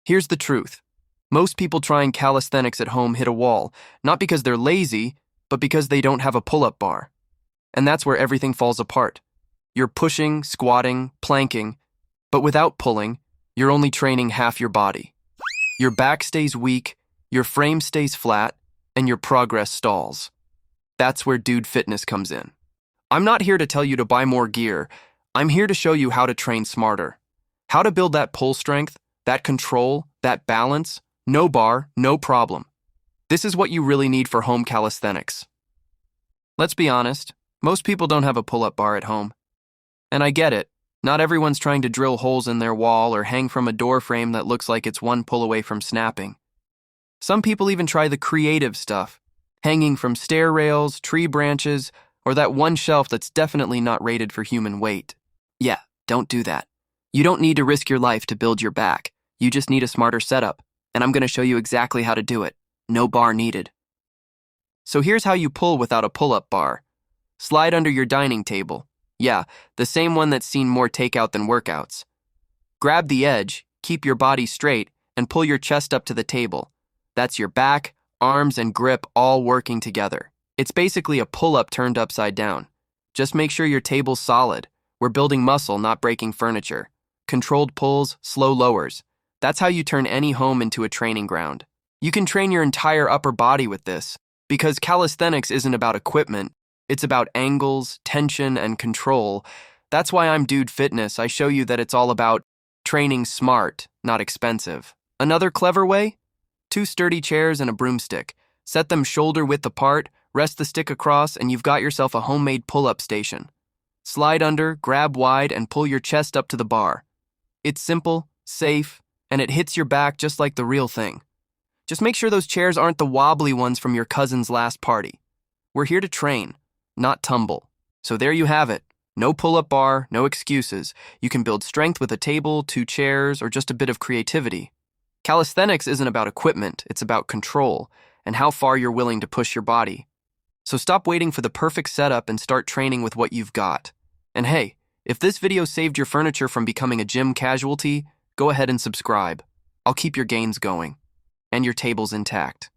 Here's the truth. Most people trying calisthenics at home hit a wall, not because they're lazy, but because they don't have a pull-up bar. And that's where everything falls apart. You're pushing, squatting, planking, but without pulling, you're only training half your body. Your back stays weak, your frame stays flat, and your progress stalls. That's where Dude Fitness comes in. I'm not here to tell you to buy more gear. I'm here to show you how to train smarter. How to build that pull strength, that control, that balance, no bar, no problem. This is what you really need for home calisthenics. Let's be honest, most people don't have a pull-up bar at home. And I get it. Not everyone's trying to drill holes in their wall or hang from a door frame that looks like it's one pull away from snapping. Some people even try the creative stuff, hanging from stair rails, tree branches, or that one shelf that's definitely not rated for human weight. Yeah, don't do that. You don't need to risk your life to build your back. You just need a smarter setup, and I'm going to show you exactly how to do it. No bar needed. So here's how you pull without a pull-up bar. Slide under your dining table. Yeah, the same one that's seen more takeout than workouts. Grab the edge, keep your body straight, and pull your chest up to the table. That's your back, arms, and grip all working together. It's basically a pull-up turned upside down. Just make sure your table's solid. We're building muscle, not breaking furniture. Controlled pulls, slow lowers. That's how you turn any home into a training ground. You can train your entire upper body with this, because calisthenics isn't about equipment. It's about angles, tension, and control. That's why I'm Dude Fitness. I show you that it's all about training smart, not expensive. Another clever way? 2 sturdy chairs and a broomstick. Set them shoulder width apart, rest the stick across, and you've got yourself a homemade pull-up station. Slide under, grab wide, and pull your chest up to the bar. It's simple, safe, and it hits your back just like the real thing. Just make sure those chairs aren't the wobbly ones from your cousin's last party. We're here to train, not tumble. So there you have it. No pull-up bar, no excuses. You can build strength with a table, 2 chairs, or just a bit of creativity. Calisthenics isn't about equipment, it's about control and how far you're willing to push your body. So stop waiting for the perfect setup and start training with what you've got. And hey, if this video saved your furniture from becoming a gym casualty, go ahead and subscribe. I'll keep your gains going and your tables intact.